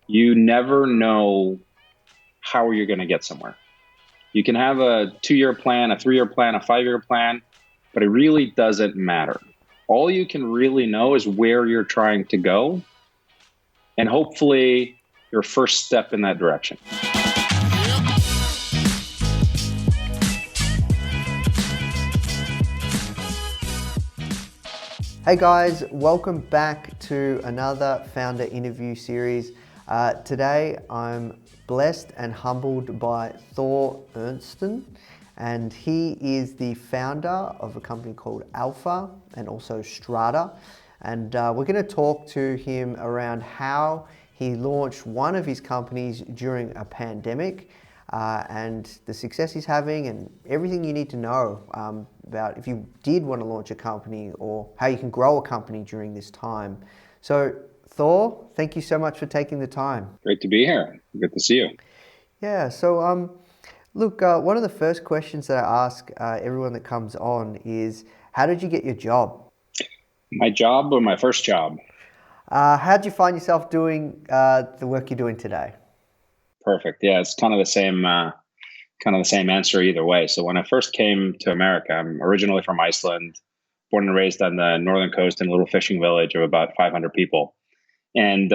You never know how you're going to get somewhere. You can have a 2-year plan, a 3-year plan, a 5-year plan, but it really doesn't matter. All you can really know is where you're trying to go, and hopefully your first step in that direction. Hey guys, welcome back to another Foundr interview series. Today I'm blessed and humbled by Thor Ernstsson, and he is the founder of a company called Alpha and also Strata. And we're going to talk to him around how he launched one of his companies during a pandemic, and the success he's having and everything you need to know about if you did want to launch a company or how you can grow a company during this time. So Thor, thank you so much for taking the time. Great to be here. Good to see you. Yeah, so look, one of the first questions that I ask everyone that comes on is, how did you get your job? My job or my first job? How did you find yourself doing the work you're doing today? Perfect. Yeah, it's kind of the same answer either way. So when I first came to America, I'm originally from Iceland, born and raised on the northern coast in a little fishing village of about 500 people, and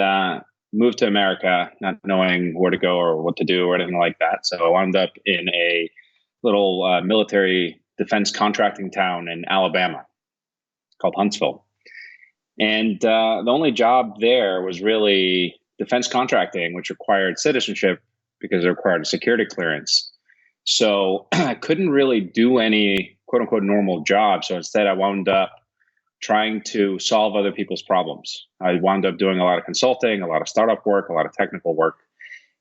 moved to America not knowing where to go or what to do or anything like that. So I wound up in a little military defense contracting town in Alabama called Huntsville. And the only job there was really defense contracting, which required citizenship because it required a security clearance. So I couldn't really do any quote unquote normal job. So instead, I wound up trying to solve other people's problems. I wound up doing a lot of consulting, a lot of startup work, a lot of technical work,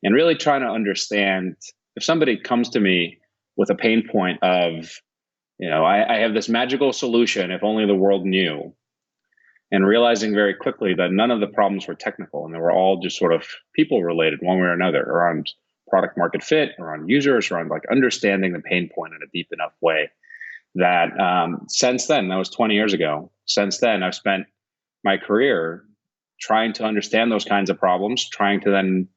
and really trying to understand if somebody comes to me with a pain point of, I have this magical solution, if only the world knew, and realizing very quickly that none of the problems were technical and they were all just sort of people related one way or another, around product market fit, around users, around like understanding the pain point in a deep enough way that since then, that was 20 years ago, since then I've spent my career trying to understand those kinds of problems, trying to then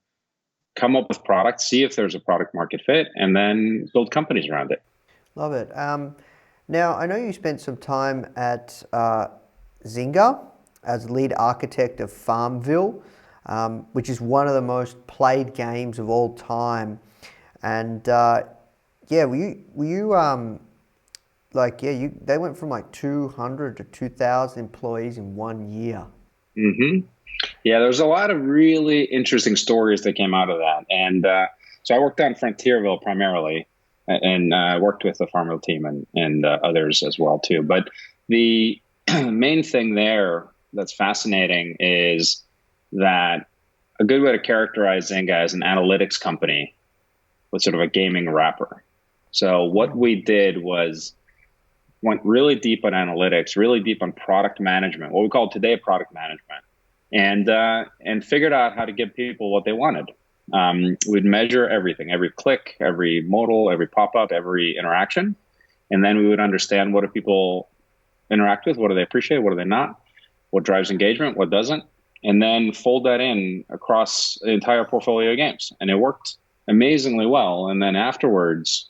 come up with products, see if there's a product market fit, and then build companies around it. Love it. Now, I know you spent some time at Zynga as lead architect of Farmville, which is one of the most played games of all time. And yeah, they went from like 200 to 2,000 employees in 1 year. Mm-hmm. Yeah, there's a lot of really interesting stories that came out of that. And so I worked on Frontierville primarily, and worked with the Farmville team and others as well too. But the main thing there that's fascinating is that a good way to characterize Zynga as an analytics company was sort of a gaming wrapper. So what we did was went really deep on analytics, really deep on product management, what we call today product management, and figured out how to give people what they wanted. We'd measure everything, every click, every modal, every pop-up, every interaction, and then we would understand what do people interact with, what do they appreciate, what do they not, what drives engagement, what doesn't, and then fold that in across the entire portfolio of games. And it worked amazingly well. And then afterwards,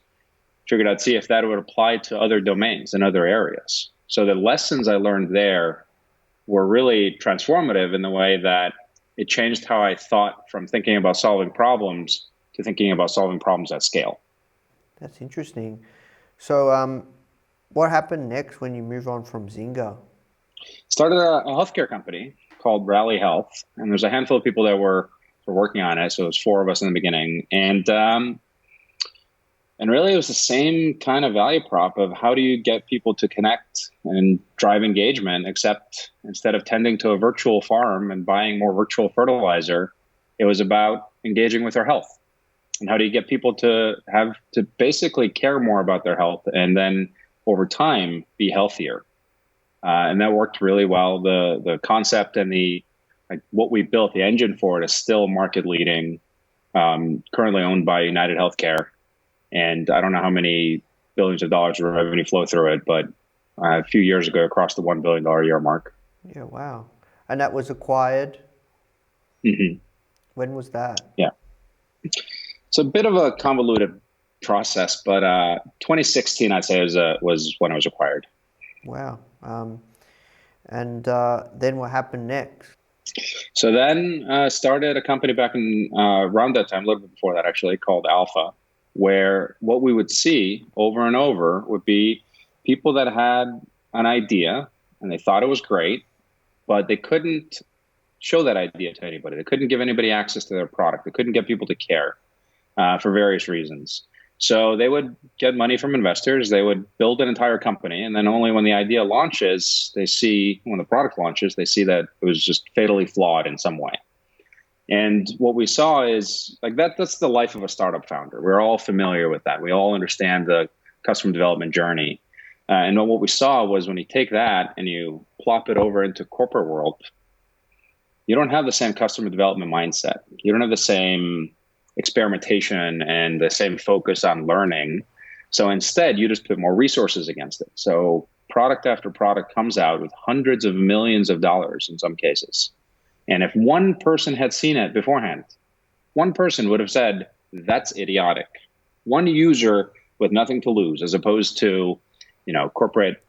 figured I'd see if that would apply to other domains and other areas. So the lessons I learned there were really transformative in the way that it changed how I thought from thinking about solving problems to thinking about solving problems at scale. That's interesting. So what happened next when you move on from Zynga? Started a healthcare company called Rally Health, and there's a handful of people that were working on it. So it was 4 of us in the beginning, and really, it was the same kind of value prop of how do you get people to connect and drive engagement, except instead of tending to a virtual farm and buying more virtual fertilizer, it was about engaging with their health. And how do you get people to basically care more about their health and then over time be healthier? And that worked really well. The concept and what we built, the engine for it, is still market leading, currently owned by United Healthcare. And I don't know how many billions of dollars of revenue flow through it, but a few years ago, across the $1 billion a year mark. Yeah, wow. And that was acquired? Mm-hmm. When was that? Yeah. It's a bit of a convoluted process, but 2016, I'd say, was when it was acquired. Wow. And then what happened next? So then started a company back in around that time, a little bit before that actually, called Alpha, where what we would see over and over would be people that had an idea and they thought it was great, but they couldn't show that idea to anybody. They couldn't give anybody access to their product. They couldn't get people to care for various reasons. So they would get money from investors. They would build an entire company. And then only when the idea launches, when the product launches, they see that it was just fatally flawed in some way. And what we saw is like that's the life of a startup founder. We're all familiar with that. We all understand the customer development journey. And what we saw was when you take that and you plop it over into corporate world, you don't have the same customer development mindset. You don't have the same experimentation and the same focus on learning. So instead, you just put more resources against it. So product after product comes out with hundreds of millions of dollars in some cases. And if one person had seen it beforehand, one person would have said, that's idiotic. One user with nothing to lose, as opposed to, corporate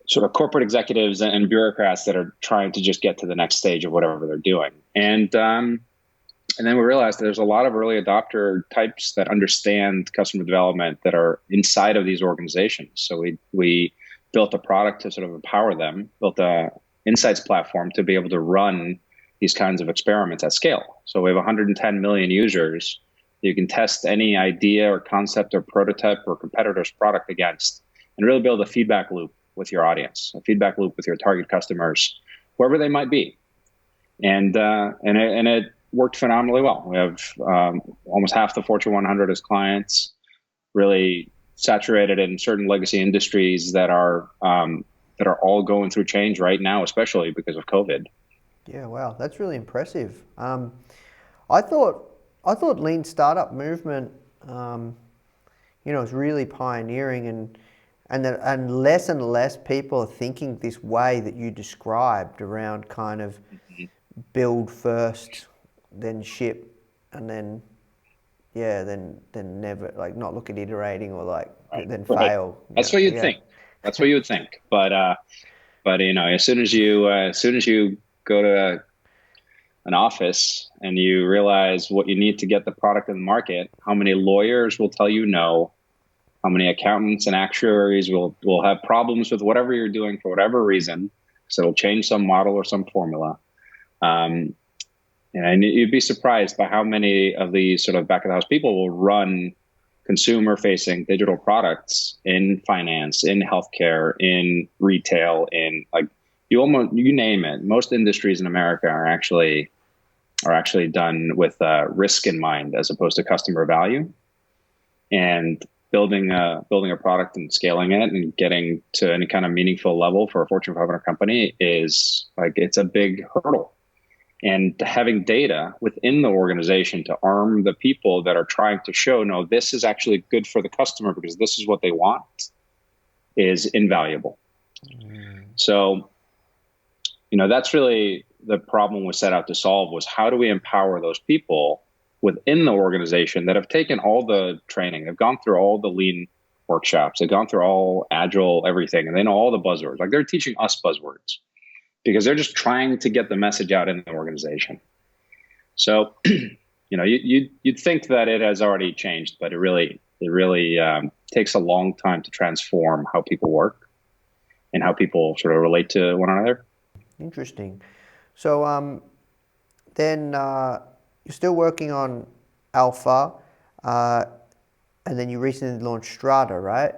sort of corporate executives and bureaucrats that are trying to just get to the next stage of whatever they're doing. And then we realized that there's a lot of early adopter types that understand customer development that are inside of these organizations. So we built a product to sort of empower them, built a insights platform to be able to run these kinds of experiments at scale. So we have 110 million users you can test any idea or concept or prototype or competitor's product against and really build a feedback loop with your audience, a feedback loop with your target customers, wherever they might be. And it worked phenomenally well. We have almost half the Fortune 100 as clients, really saturated in certain legacy industries that are all going through change right now, especially because of COVID. Yeah, wow, that's really impressive. I thought lean startup movement, is really pioneering, and less people are thinking this way that you described around kind of build first, then ship, and then never, like, not look at iterating or then fail. That's what you'd think. That's what you would think. But as soon as you go to an office and you realize what you need to get the product in the market, how many lawyers will tell you no, how many accountants and actuaries will have problems with whatever you're doing for whatever reason, so it'll change some model or some formula. And you'd be surprised by how many of these sort of back of the house people will run consumer facing digital products in finance, in healthcare, in retail, in you name it. Most industries in America are actually done with risk in mind as opposed to customer value. And building a product and scaling it and getting to any kind of meaningful level for a Fortune 500 company is it's a big hurdle. And having data within the organization to arm the people that are trying to show, no, this is actually good for the customer because this is what they want, is invaluable. So, that's really the problem we set out to solve, was how do we empower those people within the organization that have taken all the training, they've gone through all the lean workshops, they've gone through all agile, everything, and they know all the buzzwords. They're teaching us buzzwords because they're just trying to get the message out in the organization. So, you'd think that it has already changed, but it really takes a long time to transform how people work and how people sort of relate to one another. Interesting. So then you're still working on Alpha, and then you recently launched Strata, right?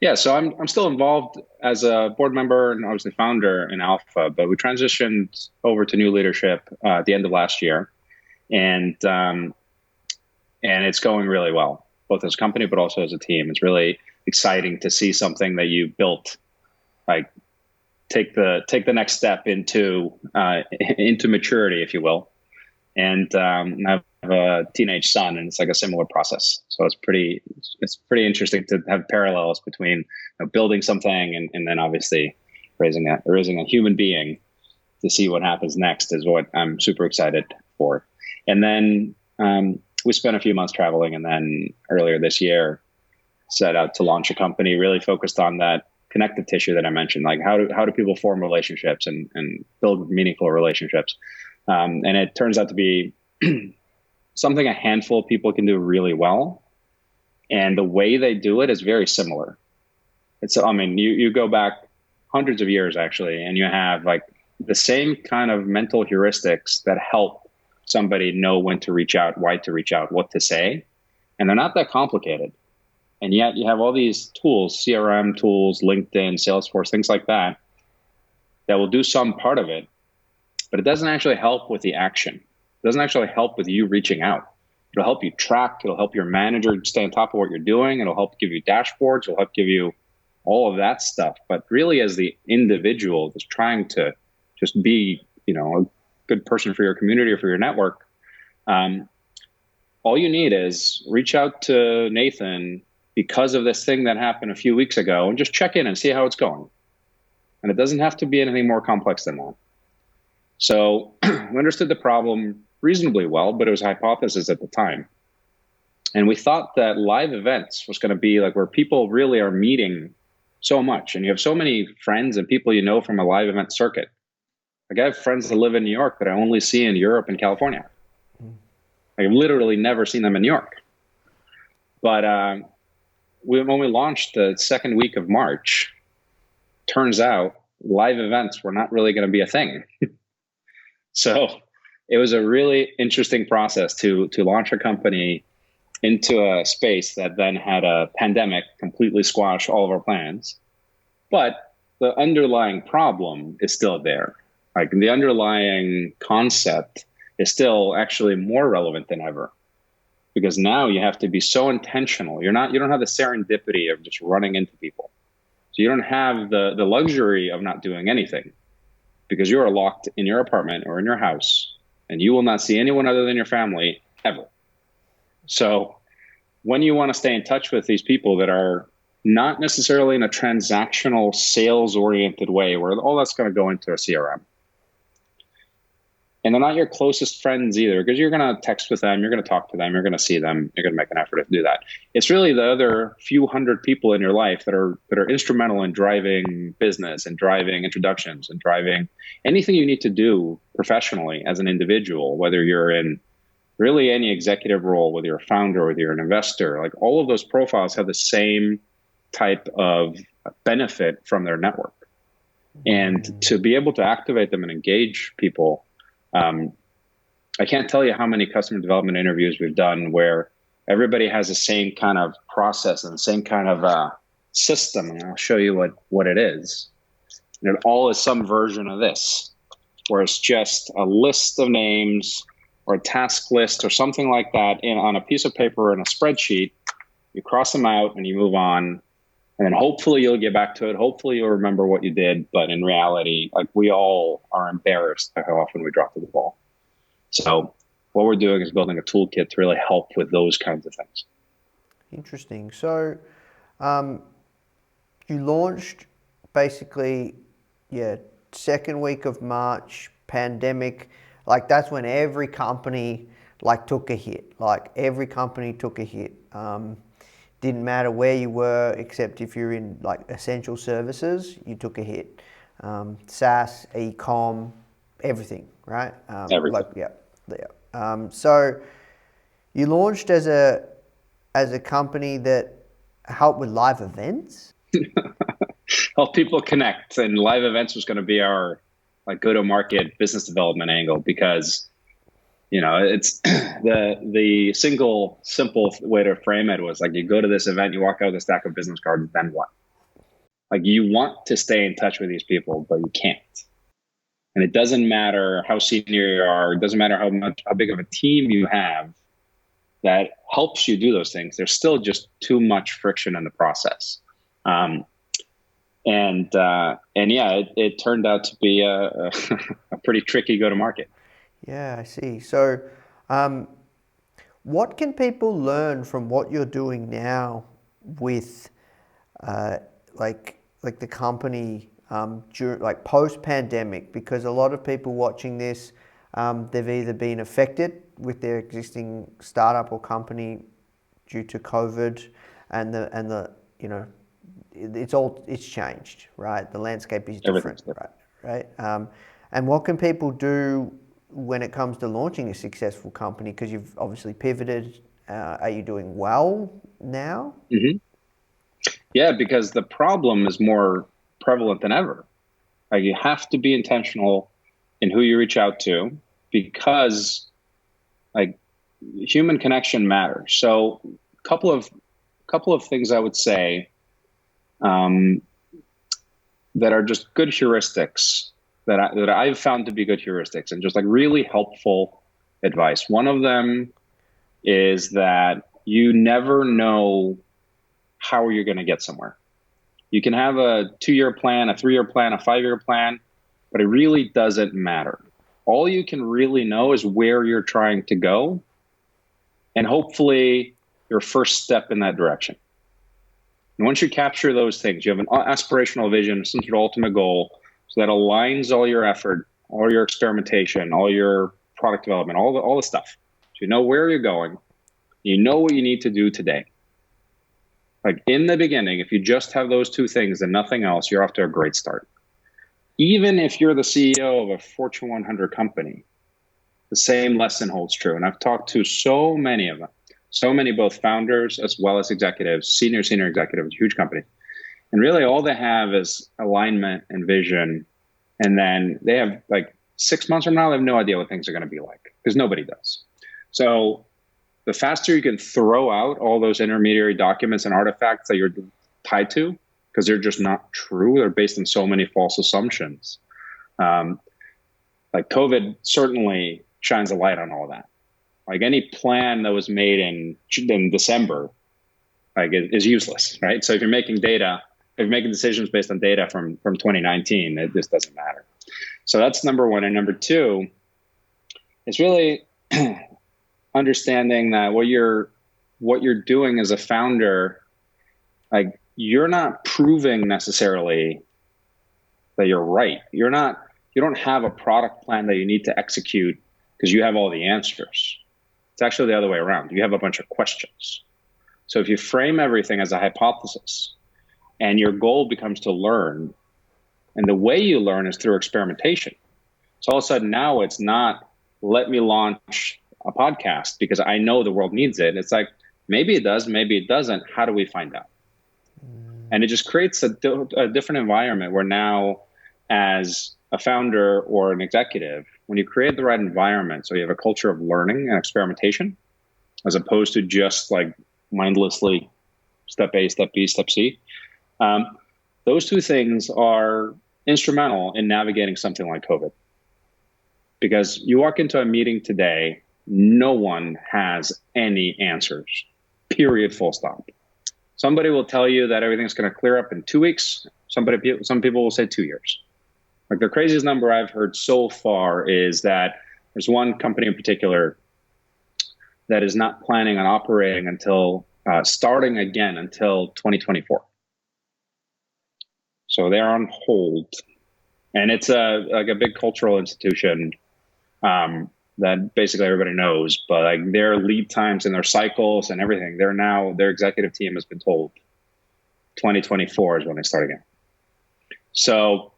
Yeah, so I'm still involved as a board member and obviously founder in Alpha, but we transitioned over to new leadership at the end of last year, and it's going really well, both as a company but also as a team. It's really exciting to see something that you built take the next step into maturity, if you will. And I have a teenage son, and it's like a similar process. So it's pretty interesting to have parallels between building something and then obviously raising a human being to see what happens next is what I'm super excited for. And then we spent a few months traveling, and then earlier this year set out to launch a company really focused on that connective tissue that I mentioned. Like how do people form relationships and build meaningful relationships? And it turns out to be something a handful of people can do really well. And the way they do it is very similar. You go back hundreds of years actually, and you have like the same kind of mental heuristics that help somebody know when to reach out, why to reach out, what to say. And they're not that complicated. And yet you have all these tools, CRM tools, LinkedIn, Salesforce, things like that will do some part of it, but it doesn't actually help with the action. It doesn't actually help with you reaching out. It'll help you track. It'll help your manager stay on top of what you're doing. It'll help give you dashboards. It'll help give you all of that stuff. But really, as the individual just trying to just be, a good person for your community or for your network, all you need is reach out to Nathan because of this thing that happened a few weeks ago and just check in and see how it's going. And it doesn't have to be anything more complex than that. So we understood the problem reasonably well, but it was a hypothesis at the time. And we thought that live events was going to be like where people really are meeting so much. And you have so many friends and people from a live event circuit. Like I have friends that live in New York that I only see in Europe and California. I've literally never seen them in New York. But when we launched the second week of March, turns out live events were not really going to be a thing. So it was a really interesting process to launch a company into a space that then had a pandemic completely squash all of our plans. But the underlying problem is still there. Like the underlying concept is still actually more relevant than ever, because now you have to be so intentional. You don't have the serendipity of just running into people. So you don't have the luxury of not doing anything, because you are locked in your apartment or in your house and you will not see anyone other than your family ever. So when you want to stay in touch with these people that are not necessarily in a transactional sales oriented way where all that's going to go into a CRM, and they're not your closest friends either, because you're going to text with them, you're going to talk to them, you're going to see them, you're going to make an effort to do that. It's really the other few hundred people in your life that are instrumental in driving business and driving introductions and driving anything you need to do professionally as an individual, whether you're in really any executive role, whether you're a founder, whether you're an investor. Like all of those profiles have the same type of benefit from their network. And to be able to activate them and engage people, I can't tell you how many customer development interviews we've done where everybody has the same kind of process and the same kind of system. And I'll show you what it is. And it all is some version of this, where it's just a list of names or a task list or something like that on a piece of paper in a spreadsheet. You cross them out and you move on. And then hopefully you'll get back to it. Hopefully you'll remember what you did. But in reality, like we all are embarrassed by how often we drop the ball. So what we're doing is building a toolkit to really help with those kinds of things. Interesting. So you launched basically, second week of March, pandemic. Like that's when every company took a hit. Like every company took a hit. Didn't matter where you were, except if you're in essential services, you took a hit. SaaS, e-com, everything, right? Everything. So you launched as a company that helped with live events. Help people connect, and live events was going to be our go-to-market business development angle, because it's the single simple way to frame it was you go to this event, you walk out with a stack of business cards, then what? You want to stay in touch with these people, but you can't. And it doesn't matter how senior you are, it doesn't matter how big of a team you have that helps you do those things. There's still just too much friction in the process. It turned out to be a pretty tricky go-to-market. Yeah, I see. So what can people learn from what you're doing now with the company like post-pandemic? Because a lot of people watching this, they've either been affected with their existing startup or company due to COVID, and the it's changed, right? The landscape is different, right? And what can people do when it comes to launching a successful company? Because you've obviously pivoted. Are you doing well now? Mm-hmm. Yeah, because the problem is more prevalent than ever. Like, you have to be intentional in who you reach out to, because like human connection matters. So couple of things I would say, that are just good heuristics that I've found to be good heuristics and just like really helpful advice. One of them is that you never know how you're going to get somewhere. You can have a 2-year plan, a 3-year plan, a 5-year plan, but it really doesn't matter. All you can really know is where you're trying to go, and hopefully your first step in that direction. And once you capture those things, you have an aspirational vision, some sort of ultimate goal, so that aligns all your effort, all your experimentation, all your product development, all the stuff. So you know where you're going. You know what you need to do today. Like, in the beginning, if you just have those two things and nothing else, you're off to a great start. Even if you're the CEO of a Fortune 100 company, the same lesson holds true. And I've talked to so many of them, so many both founders as well as executives, senior executives, huge companies. And really all they have is alignment and vision. And then they have like 6 months from now, they have no idea what things are going to be like, because nobody does. So the faster you can throw out all those intermediary documents and artifacts that you're tied to, because they're just not true, they're based on so many false assumptions. Like COVID certainly shines a light on all that. Like, any plan that was made in December, like, is useless, right? So if you're making decisions based on data from 2019, it just doesn't matter. So that's number one. And number two is really understanding that what you're doing as a founder, like, you're not proving necessarily that you're right. You don't have a product plan that you need to execute because you have all the answers. It's actually the other way around. You have a bunch of questions. So if you frame everything as a hypothesis and your goal becomes to learn, and the way you learn is through experimentation. So all of a sudden now it's not, let me launch a podcast because I know the world needs it. It's like, maybe it does, maybe it doesn't. How do we find out? And it just creates a different environment where now, as a founder or an executive, when you create the right environment, so you have a culture of learning and experimentation, as opposed to just like mindlessly step A, step B, step C, those two things are instrumental in navigating something like COVID. Because you walk into a meeting today, no one has any answers, period, full stop. Somebody will tell you that everything's going to clear up in 2 weeks. Some people will say 2 years. Like, the craziest number I've heard so far is that there's one company in particular that is not planning on operating until starting again until 2024. So they're on hold, and it's like a big cultural institution that basically everybody knows. But like, their lead times and their cycles and everything, their executive team has been told 2024 is when they start again. So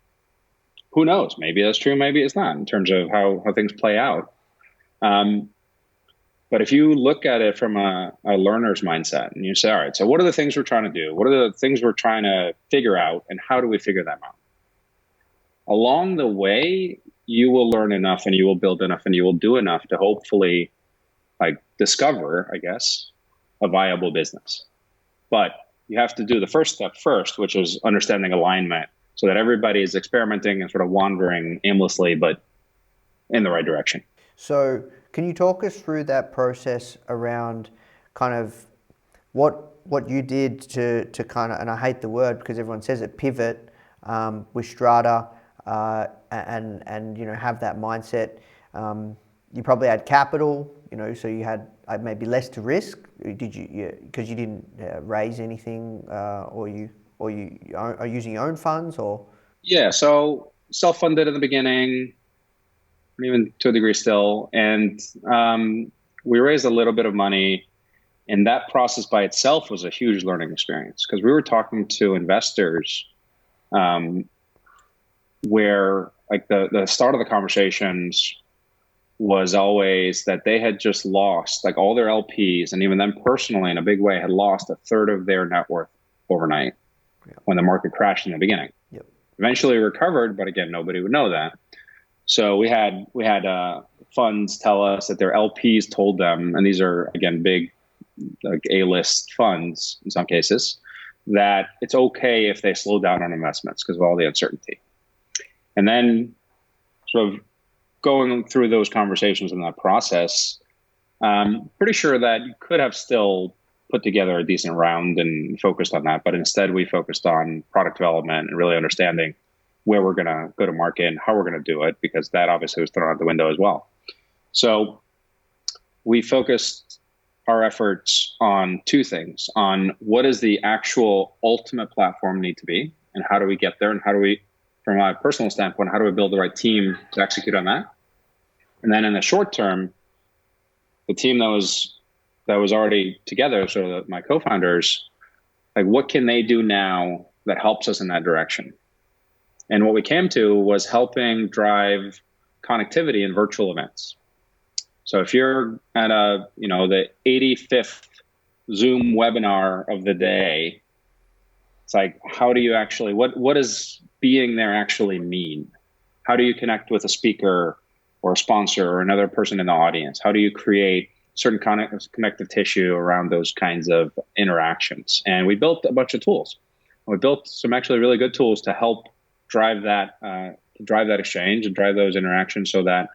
who knows? Maybe that's true, maybe it's not, in terms of how things play out. But if you look at it from a learner's mindset and you say, all right, so what are the things we're trying to do? What are the things we're trying to figure out, and how do we figure them out? Along the way, you will learn enough and you will build enough and you will do enough to hopefully like discover, I guess, a viable business. But you have to do the first step first, which is understanding alignment, so that everybody is experimenting and sort of wandering aimlessly, but in the right direction. So can you talk us through that process around kind of what you did to kind of, and I hate the word because everyone says it, pivot with Strata, and have that mindset. You probably had capital, so you had maybe less to risk. Did you? Because you didn't raise anything, or you are using your own funds, or? Yeah, so self-funded in the beginning, even to a degree still, and we raised a little bit of money, and that process by itself was a huge learning experience because we were talking to investors um, where like the start of the conversations was always that they had just lost like all their LPs and even them personally in a big way had lost a third of their net worth overnight when the market crashed in the beginning. Yep. Eventually recovered, but again, nobody would know that. So we had funds tell us that their LPs told them, and these are again big like A-list funds in some cases, that it's okay if they slow down on investments because of all the uncertainty. And then sort of going through those conversations in that process, pretty sure that you could have still put together a decent round and focused on that. But instead, we focused on product development and really understanding where we're going to go to market and how we're going to do it, because that obviously was thrown out the window as well. So we focused our efforts on two things: on what does the actual ultimate platform need to be, and how do we get there, and how do we, from a personal standpoint, how do we build the right team to execute on that? And then in the short term, the team that was already together, so my co-founders, like what can they do now that helps us in that direction? And what we came to was helping drive connectivity in virtual events. So if you're at the 85th Zoom webinar of the day, it's like, how do you actually, what does being there actually mean? How do you connect with a speaker or a sponsor or another person in the audience? How do you create certain connective tissue around those kinds of interactions? And we built a bunch of tools. We built some actually really good tools to help drive that exchange and drive those interactions, so that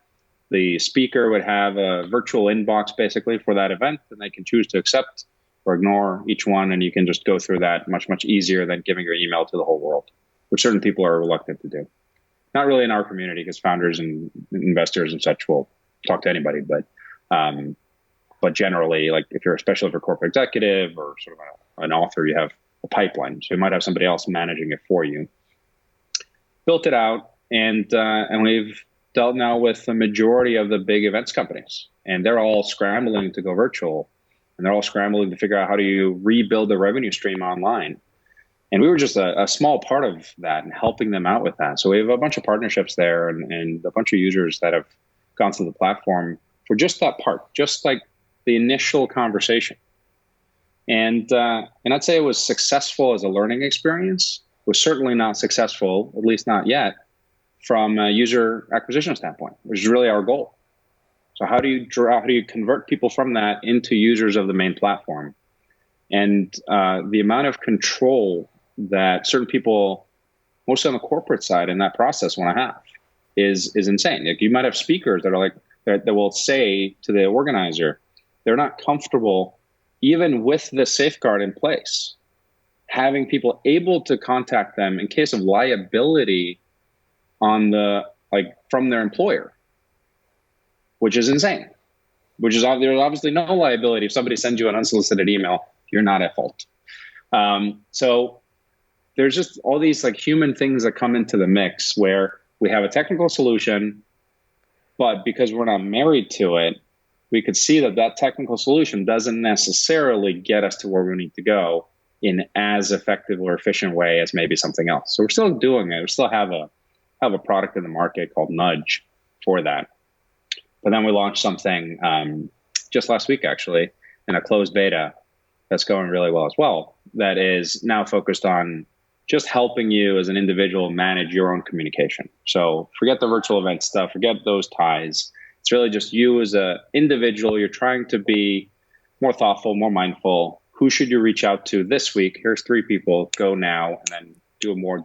the speaker would have a virtual inbox basically for that event, and they can choose to accept or ignore each one, and you can just go through that much, much easier than giving your email to the whole world, which certain people are reluctant to do. Not really in our community, because founders and investors and such will talk to anybody, but generally, like if you're especially if you're a corporate executive or sort of an author, you have a pipeline, so you might have somebody else managing it for you. Built it out, and we've dealt now with the majority of the big events companies, and they're all scrambling to go virtual, and they're all scrambling to figure out how do you rebuild the revenue stream online. And we were just a small part of that and helping them out with that. So we have a bunch of partnerships there and a bunch of users that have gone to the platform for just that part, just like the initial conversation. And I'd say it was successful as a learning experience. It was certainly not successful, at least not yet, from a user acquisition standpoint, which is really our goal. So how do you convert people from that into users of the main platform? And the amount of control that certain people, mostly on the corporate side, in that process want to have is insane. Like, you might have speakers that are like that will say to the organizer, they're not comfortable, even with the safeguard in place, having people able to contact them in case of liability from their employer, which is insane. There's obviously no liability if somebody sends you an unsolicited email. You're not at fault. So there's just all these like human things that come into the mix where we have a technical solution, but because we're not married to it, we could see that technical solution doesn't necessarily get us to where we need to go in as effective or efficient way as maybe something else. So we're still doing it. We still have a product in the market called Nudge for that. But then we launched something just last week, actually, in a closed beta that's going really well as well, that is now focused on just helping you as an individual manage your own communication. So forget the virtual event stuff, forget those ties. It's really just you as an individual. You're trying to be more thoughtful, more mindful. Who should you reach out to this week? Here's 3 people, go now, and then do it more.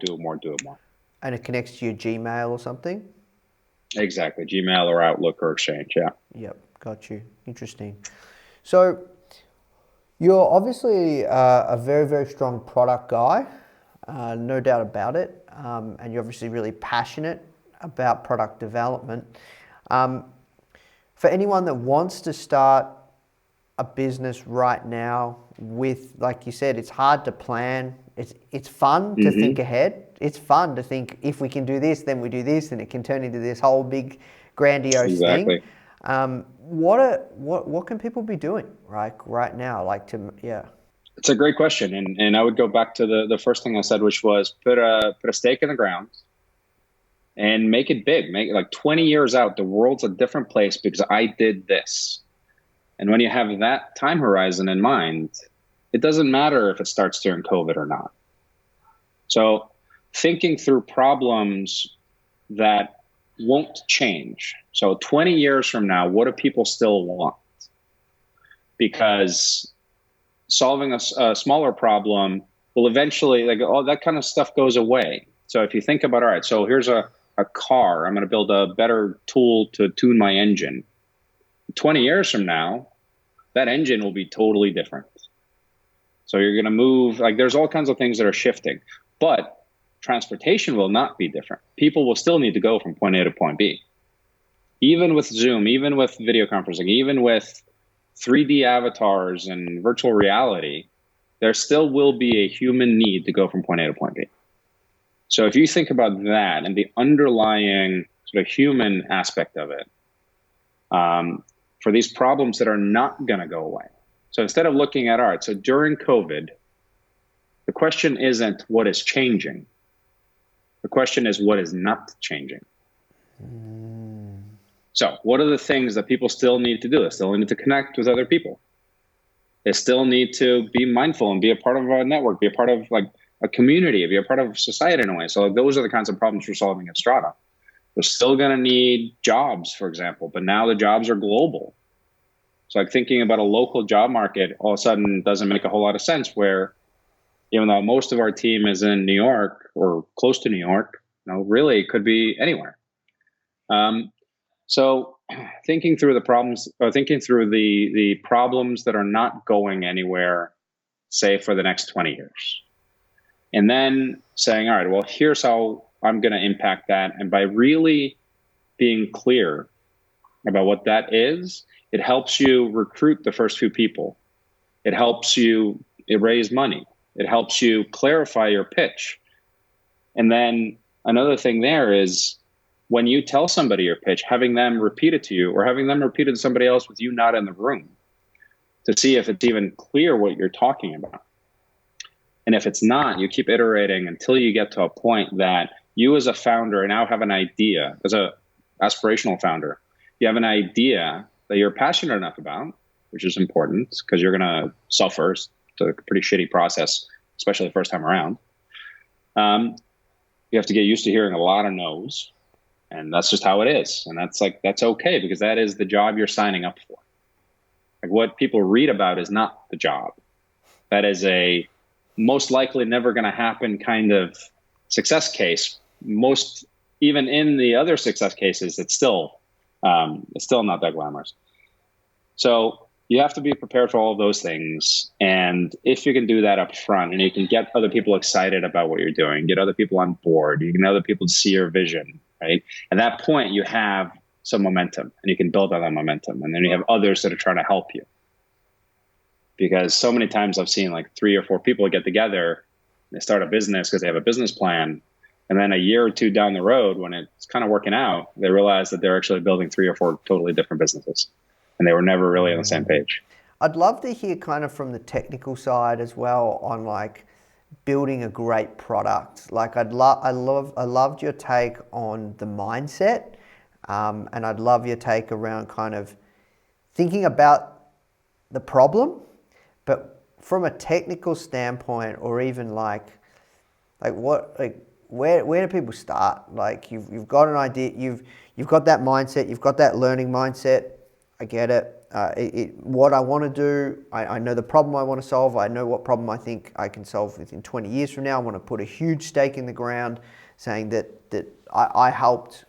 And it connects to your Gmail or something? Exactly, Gmail or Outlook or Exchange, yeah. Yep, got you. Interesting. So you're obviously a very, very strong product guy, no doubt about it, and you're obviously really passionate about product development. For anyone that wants to start a business right now with, like you said, it's hard to plan It's fun to think ahead. It's fun to think if we can do this, then we do this, and it can turn into this whole big grandiose thing. What can people be doing right now? It's a great question, and I would go back to the first thing I said, which was put a stake in the ground and make it big. Make it like 20 years out, the world's a different place because I did this. And when you have that time horizon in mind, it doesn't matter if it starts during COVID or not. So thinking through problems that won't change. So 20 years from now, what do people still want? Because solving a smaller problem will eventually, like all that kind of stuff goes away. So if you think about, all right, so here's a car, I'm going to build a better tool to tune my engine. 20 years from now, that engine will be totally different. So you're going to move, like there's all kinds of things that are shifting, but transportation will not be different. People will still need to go from point A to point B. Even with Zoom, even with video conferencing, even with 3D avatars and virtual reality, there still will be a human need to go from point A to point B. So if you think about that and the underlying sort of human aspect of it, for these problems that are not going to go away. So instead of looking at art, so during COVID, the question isn't what is changing. The question is what is not changing. So what are the things that people still need to do? They still need to connect with other people. They still need to be mindful and be a part of a network, be a part of like a community, be a part of society in a way. So those are the kinds of problems we're solving at Strata. We're still going to need jobs, for example, but now the jobs are global. So like thinking about a local job market all of a sudden doesn't make a whole lot of sense, where even though most of our team is in New York or close to New York, really it could be anywhere. So thinking through the problems, or thinking through the problems that are not going anywhere, say for the next 20 years. And then saying, all right, well, here's how I'm going to impact that. And by really being clear about what that is, it helps you recruit the first few people. It helps you raise money. It helps you clarify your pitch. And then another thing there is when you tell somebody your pitch, having them repeat it to you or having them repeat it to somebody else with you not in the room to see if it's even clear what you're talking about. And if it's not, you keep iterating until you get to a point that you as a founder now have an idea, as a aspirational founder, you have an idea that you're passionate enough about, which is important because you're going to suffer. It's a pretty shitty process, especially the first time around. You have to get used to hearing a lot of no's, and that's just how it is. And that's okay because that is the job you're signing up for. Like what people read about is not the job. That is a most likely never going to happen kind of success case. Even in the other success cases, it's still not that glamorous. So you have to be prepared for all of those things. And if you can do that up front and you can get other people excited about what you're doing, get other people on board, you can get other people to see your vision, right? At that point, you have some momentum and you can build on that momentum. And then you have others that are trying to help you. Because so many times I've seen like 3 or 4 people get together, they start a business because they have a business plan. And then a year or 2 down the road, when it's kind of working out, they realize that they're actually building 3 or 4 totally different businesses. And they were never really on the same page. I'd love to hear kind of from the technical side as well on like building a great product. Like I loved your take on the mindset. And I'd love your take around kind of thinking about the problem, but from a technical standpoint, or even like where do people start? Like you've got an idea, you've got that mindset, you've got that learning mindset. I get it. What I want to do, I know the problem I want to solve. I know what problem I think I can solve within 20 years from now. I want to put a huge stake in the ground saying that I helped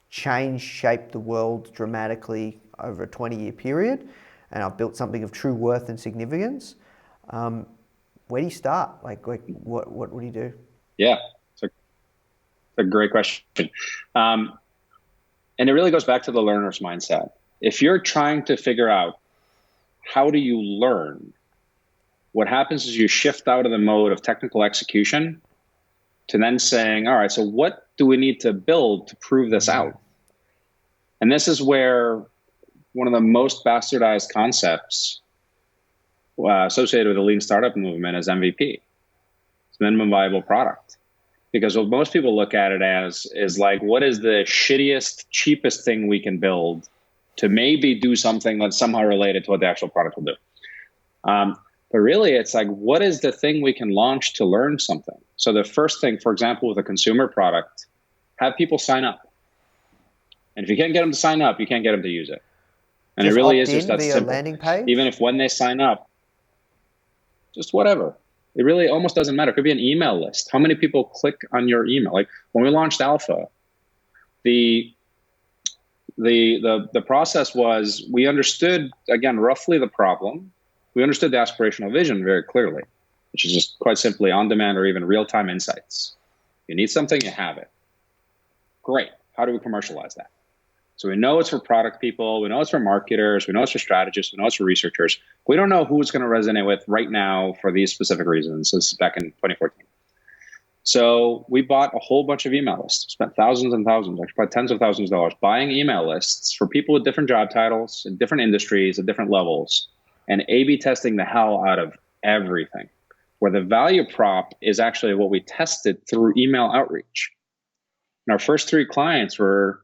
shape the world dramatically over a 20-year period, and I've built something of true worth and significance. Where do you start? Like what do you do? Yeah, it's a great question. And it really goes back to the learner's mindset. If you're trying to figure out how do you learn, what happens is you shift out of the mode of technical execution to then saying, all right, so what do we need to build to prove this out? And this is where one of the most bastardized concepts associated with the lean startup movement is MVP. It's minimum viable product. Because what most people look at it as is like, what is the shittiest, cheapest thing we can build to maybe do something that's somehow related to what the actual product will do? But really, it's like, what is the thing we can launch to learn something? So the first thing, for example, with a consumer product, have people sign up. And if you can't get them to sign up, you can't get them to use it. And Just it really opt is just in that via simple. landing page? Even if when they sign up, just whatever. It really almost doesn't matter. It could be an email list. How many people click on your email? Like when we launched Alpha, the process was we understood, again, roughly the problem. We understood the aspirational vision very clearly, which is just quite simply on-demand or even real-time insights. You need something, you have it. Great. How do we commercialize that? So we know it's for product people, we know it's for marketers, we know it's for strategists, we know it's for researchers. We don't know who it's going to resonate with right now for these specific reasons. This is back in 2014. So we bought a whole bunch of email lists, spent thousands and thousands, actually probably tens of thousands of dollars buying email lists for people with different job titles, in different industries, at different levels, and A/B testing the hell out of everything, where the value prop is actually what we tested through email outreach. And our first three clients were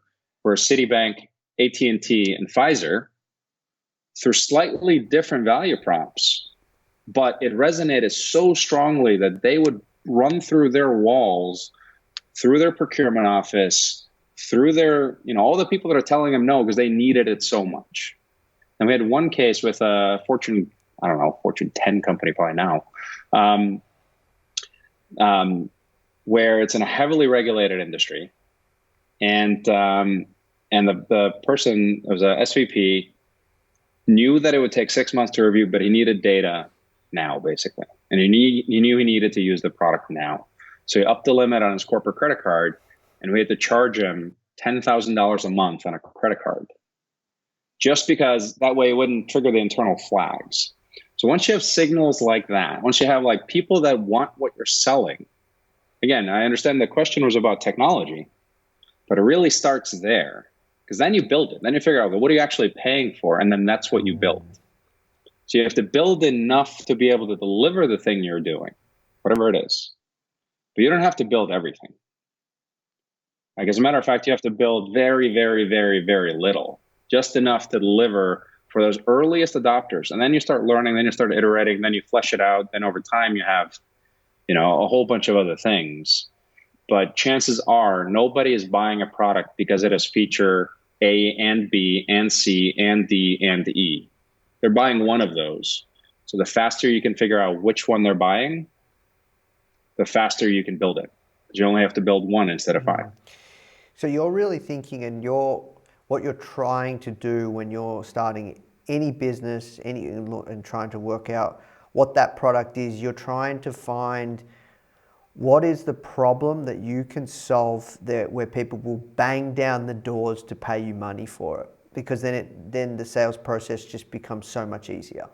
Citibank, AT&T, and Pfizer, through slightly different value props, but it resonated so strongly that they would run through their walls, through their procurement office, through their, all the people that are telling them no because they needed it so much. And we had one case with a Fortune 10 company probably now, where it's in a heavily regulated industry. And the person, it was a SVP, knew that it would take 6 months to review, but he needed data now, basically. And he knew he needed to use the product now. So he upped the limit on his corporate credit card, and we had to charge him $10,000 a month on a credit card, just because that way it wouldn't trigger the internal flags. So once you have signals like that, once you have like people that want what you're selling, again, I understand the question was about technology, but it really starts there, because then you build it. Then you figure out, well, what are you actually paying for? And then that's what you build. So you have to build enough to be able to deliver the thing you're doing, whatever it is. But you don't have to build everything. Like, as a matter of fact, you have to build very, very, very, very little, just enough to deliver for those earliest adopters. And then you start learning, then you start iterating, then you flesh it out. Then over time you have, a whole bunch of other things. But chances are nobody is buying a product because it has feature A and B and C and D and E. They're buying one of those. So the faster you can figure out which one they're buying, the faster you can build it. Because you only have to build one instead of five. So you're really thinking, and what you're trying to do when you're starting any business, and trying to work out what that product is, you're trying to find what is the problem that you can solve there, where people will bang down the doors to pay you money for it, because then the sales process just becomes so much easier.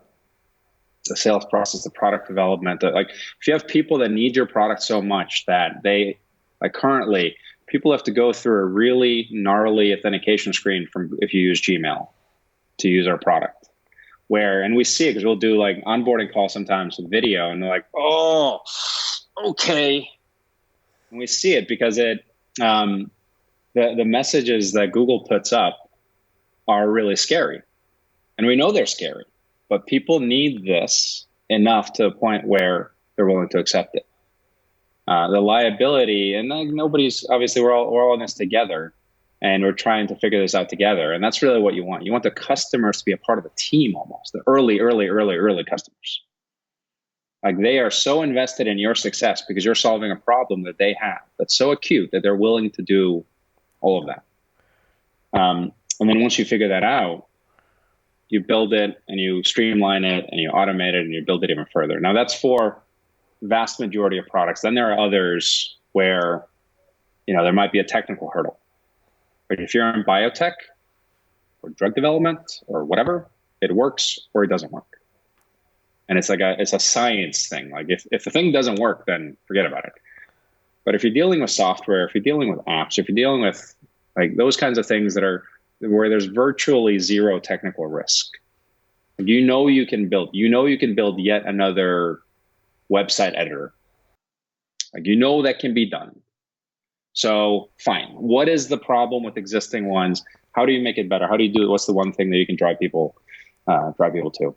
The sales process, the product development, like if you have people that need your product so much that they, like currently, people have to go through a really gnarly authentication screen if you use Gmail to use our product. And we see it because we'll do like onboarding calls sometimes with video, and they're like, oh, okay. And we see it because the messages that Google puts up are really scary. And we know they're scary, but people need this enough to a point where they're willing to accept it. The liability, and nobody's, obviously we're all in this together, and we're trying to figure this out together. And that's really what you want. You want the customers to be a part of the team almost, the early customers. Like they are so invested in your success because you're solving a problem that they have that's so acute that they're willing to do all of that. And then once you figure that out, you build it and you streamline it and you automate it and you build it even further. Now that's for vast majority of products. Then there are others where, there might be a technical hurdle. But if you're in biotech or drug development or whatever, it works or it doesn't work. And it's a science thing. Like if the thing doesn't work, then forget about it. But if you're dealing with software, if you're dealing with apps, if you're dealing with like those kinds of things that are where there's virtually zero technical risk, you can build yet another website editor. Like that can be done. So fine. What is the problem with existing ones? How do you make it better? How do you do it? What's the one thing that you can drive people to?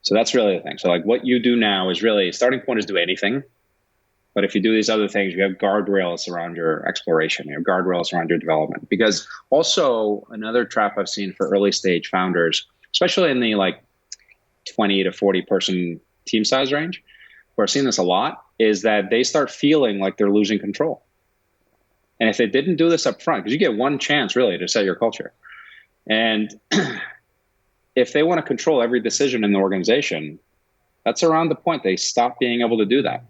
So that's really the thing. So like what you do now is really starting point is do anything. But if you do these other things, you have guardrails around your exploration, you have guardrails around your development. Because also another trap I've seen for early stage founders, especially in the like 20 to 40 person team size range, where I've seen this a lot, is that they start feeling like they're losing control. And if they didn't do this up front, because you get one chance really to set your culture. And if they want to control every decision in the organization, that's around the point they stop being able to do that.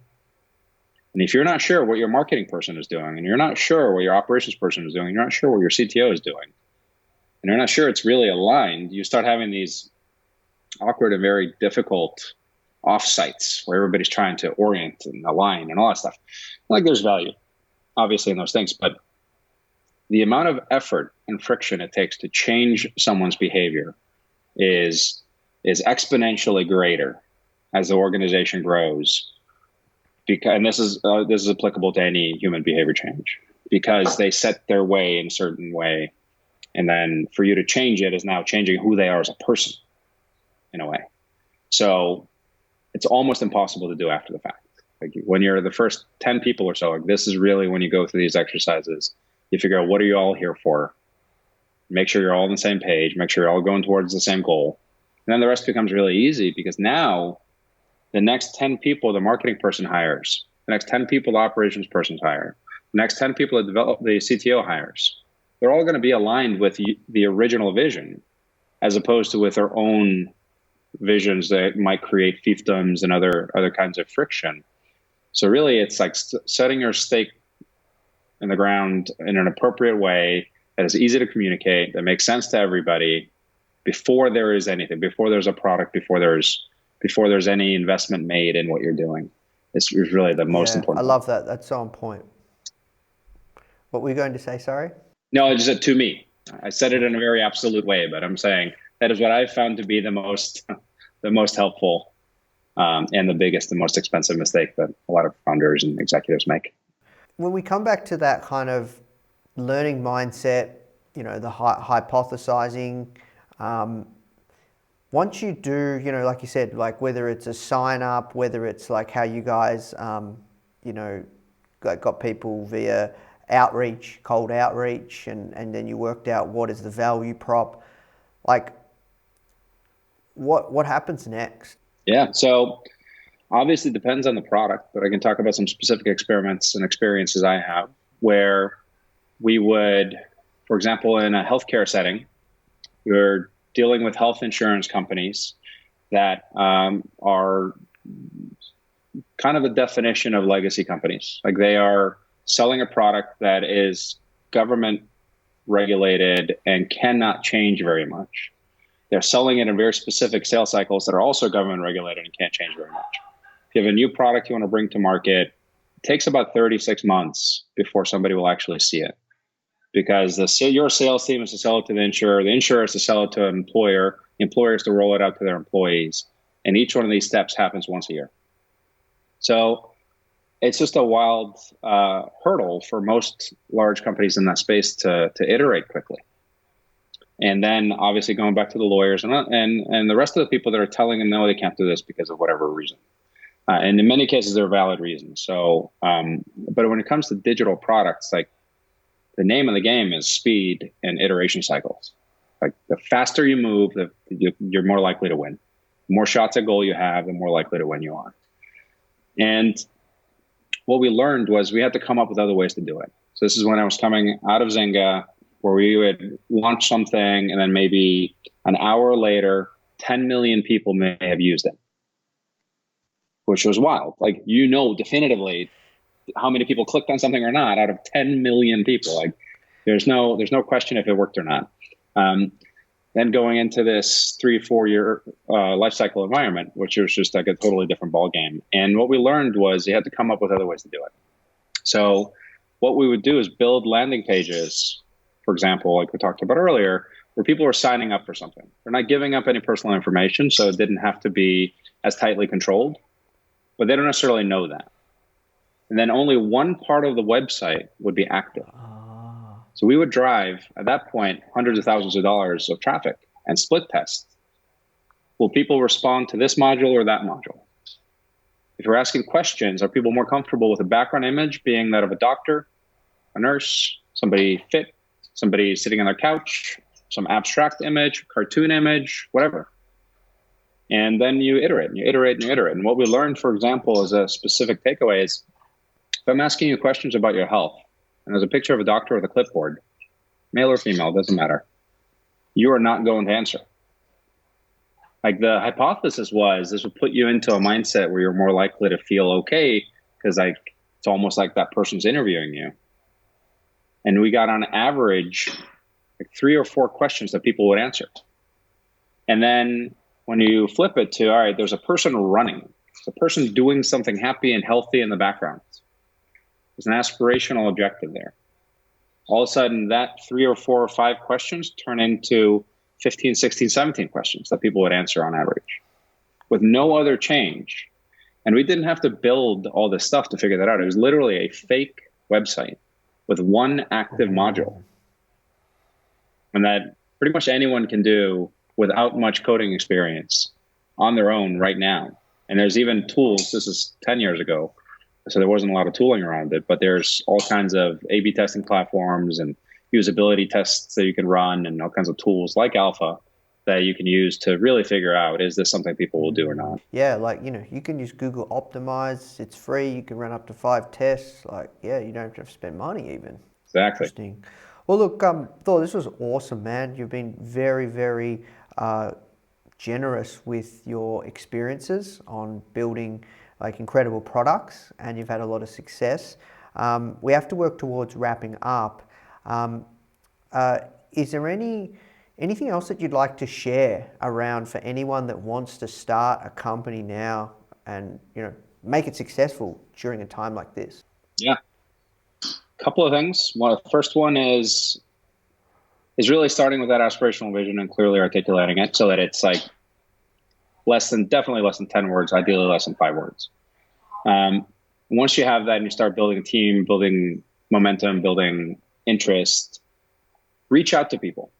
And if you're not sure what your marketing person is doing, and you're not sure what your operations person is doing, you're not sure what your CTO is doing, and you're not sure it's really aligned, you start having these awkward and very difficult offsites where everybody's trying to orient and align and all that stuff. Like there's value, obviously, in those things, but the amount of effort and friction it takes to change someone's behavior is exponentially greater as the organization grows. And this is applicable to any human behavior change, because they set their way in a certain way, and then for you to change it is now changing who they are as a person in a way. So it's almost impossible to do after the fact. Like when you're the first 10 people or so, like this is really when you go through these exercises, you figure out what are you all here for, make sure you're all on the same page, make sure you're all going towards the same goal. And then the rest becomes really easy, because now the next 10 people the marketing person hires, the next 10 people the operations person hires, the next 10 people the CTO hires, they're all going to be aligned with the original vision, as opposed to with their own visions that might create fiefdoms and other kinds of friction. So really it's like setting your stake in the ground in an appropriate way that is easy to communicate, that makes sense to everybody before there is anything, before there's a product, before there's any investment made in what you're doing. It's really the most important. I love that. That's so on point. What were you going to say? Sorry? No, I just said to me. I said it in a very absolute way, but I'm saying that is what I've found to be the most helpful and the biggest and most expensive mistake that a lot of founders and executives make. When we come back to that kind of learning mindset, the hypothesizing, once you do, like you said, like whether it's a sign up, whether it's like how you guys, got people via outreach, cold outreach, and then you worked out what is the value prop, like what happens next? Yeah. So obviously it depends on the product, but I can talk about some specific experiments and experiences I have where we would, for example, in a healthcare setting, we're dealing with health insurance companies that are kind of a definition of legacy companies. Like they are selling a product that is government regulated and cannot change very much. They're selling it in very specific sales cycles that are also government regulated and can't change very much. If you have a new product you want to bring to market, it takes about 36 months before somebody will actually see it. Because your sales team is to sell it to the insurer is to sell it to an employer, the employer is to roll it out to their employees. And each one of these steps happens once a year. So it's just a wild hurdle for most large companies in that space to iterate quickly. And then obviously going back to the lawyers and the rest of the people that are telling them, no, they can't do this because of whatever reason. And in many cases, they're valid reasons. So, but when it comes to digital products, like the name of the game is speed and iteration cycles. Like the faster you move, you're more likely to win. The more shots at goal you have, the more likely to win you are. And what we learned was we had to come up with other ways to do it. So this is when I was coming out of Zynga, where we would launch something and then maybe an hour later, 10 million people may have used it, which was wild. Like, definitively how many people clicked on something or not out of 10 million people. Like there's no question if it worked or not. then going into this 3 or 4 year life cycle environment, which was just like a totally different ball game. And what we learned was you had to come up with other ways to do it. So what we would do is build landing pages, for example, like we talked about earlier, where people are signing up for something. They're not giving up any personal information, so it didn't have to be as tightly controlled, but they don't necessarily know that. And then only one part of the website would be active. So we would drive, at that point, hundreds of thousands of dollars of traffic and split test. Will people respond to this module or that module? If we're asking questions, are people more comfortable with a background image being that of a doctor, a nurse, somebody fit, somebody sitting on their couch, some abstract image, cartoon image, whatever? And then you iterate and you iterate and you iterate. And what we learned, for example, as a specific takeaway is, if I'm asking you questions about your health, and there's a picture of a doctor with a clipboard, male or female, doesn't matter, you are not going to answer. Like the hypothesis was this would put you into a mindset where you're more likely to feel okay because like it's almost like that person's interviewing you. And we got on average like 3 or 4 questions that people would answer. And then when you flip it to, all right, there's a person running, there's a person doing something happy and healthy in the background. There's an aspirational objective there. All of a sudden that 3 or 4 or 5 questions turn into 15, 16, 17 questions that people would answer on average with no other change. And we didn't have to build all this stuff to figure that out. It was literally a fake website with one active module. And that pretty much anyone can do without much coding experience on their own right now. And there's even tools, this is 10 years ago, so there wasn't a lot of tooling around it, but there's all kinds of A/B testing platforms and usability tests that you can run and all kinds of tools like Alpha that you can use to really figure out, is this something people will do or not? Yeah, like, you can use Google Optimize. It's free. You can run up to 5 tests. Like, yeah, you don't have to spend money even. Exactly. Interesting. Well, look, Thor, this was awesome, man. You've been very, very generous with your experiences on building like incredible products, and you've had a lot of success. We have to work towards wrapping up. Is there anything else that you'd like to share around for anyone that wants to start a company now and make it successful during a time like this? Yeah, a couple of things. The first one is really starting with that aspirational vision and clearly articulating it so that it's like definitely less than 10 words, ideally less than 5 words. Once you have that and you start building a team, building momentum, building interest, reach out to people.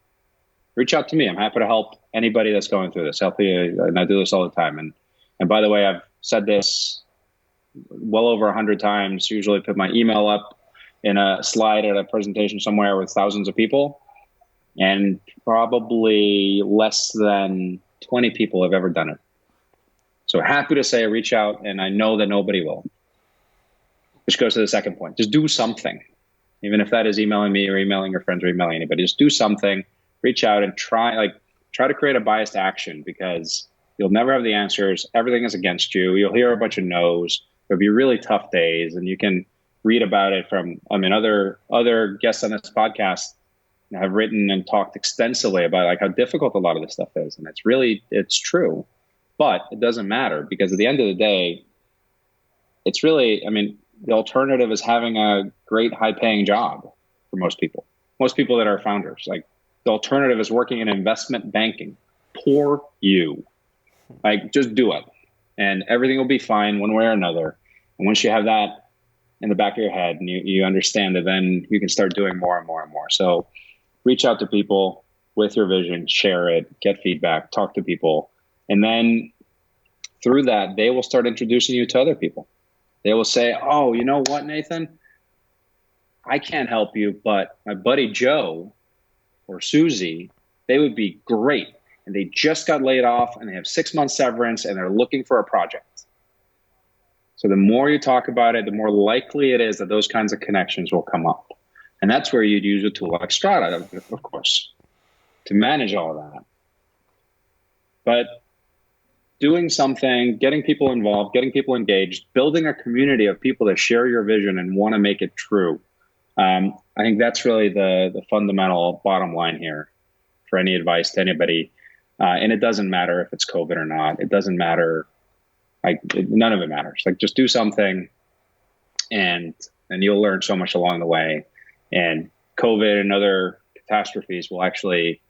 Reach out to me. I'm happy to help anybody that's going through this. And I do this all the time. And by the way, I've said this well over 100 times, usually put my email up in a slide at a presentation somewhere with thousands of people, and probably less than 20 people have ever done it. So happy to say reach out, and I know that nobody will. Which goes to the second point. Just do something. Even if that is emailing me or emailing your friends or emailing anybody, just do something. Reach out and try to create a biased action, because you'll never have the answers. Everything is against you. You'll hear a bunch of no's. There'll be really tough days, and you can read about it from, other guests on this podcast have written and talked extensively about like how difficult a lot of this stuff is. And it's true, but it doesn't matter, because at the end of the day, it's really, the alternative is having a great high paying job for most people that are founders. Like, the alternative is working in investment banking. Poor you. Like, just do it and everything will be fine one way or another. And once you have that in the back of your head and you understand it, then you can start doing more and more and more. So reach out to people with your vision, share it, get feedback, talk to people. And then through that, they will start introducing you to other people. They will say, oh, you know what, Nathan? I can't help you, but my buddy Joe or Susie, they would be great. And they just got laid off and they have 6 months severance and they're looking for a project. So the more you talk about it, the more likely it is that those kinds of connections will come up. And that's where you'd use a tool like Strata, of course, to manage all of that. But doing something, getting people involved, getting people engaged, building a community of people that share your vision and want to make it true. I think that's really the fundamental bottom line here for any advice to anybody. And it doesn't matter if it's COVID or not. It doesn't matter. None of it matters. Like, just do something, and you'll learn so much along the way. And COVID and other catastrophes will actually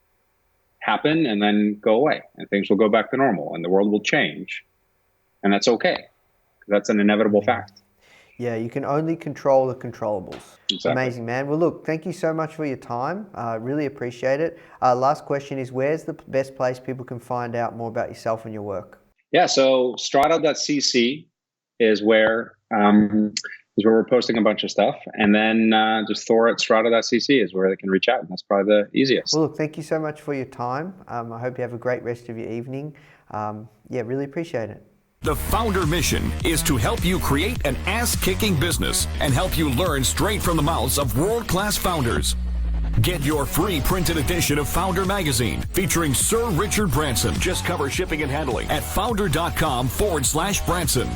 happen and then go away, and things will go back to normal, and the world will change, and that's okay. That's an inevitable fact. Yeah, you can only control the controllables. Exactly. Amazing, man. Well, look, thank you so much for your time. Really appreciate it. Last question is, where's the best place people can find out more about yourself and your work? Yeah, so strata.cc is where we're posting a bunch of stuff. And then just Thor at strata.cc is where they can reach out. And that's probably the easiest. Well, look, thank you so much for your time. I hope you have a great rest of your evening. Really appreciate it. The Foundr mission is to help you create an ass-kicking business and help you learn straight from the mouths of world-class founders. Get your free printed edition of Foundr magazine featuring Sir Richard Branson. Just cover shipping and handling at foundr.com/Branson.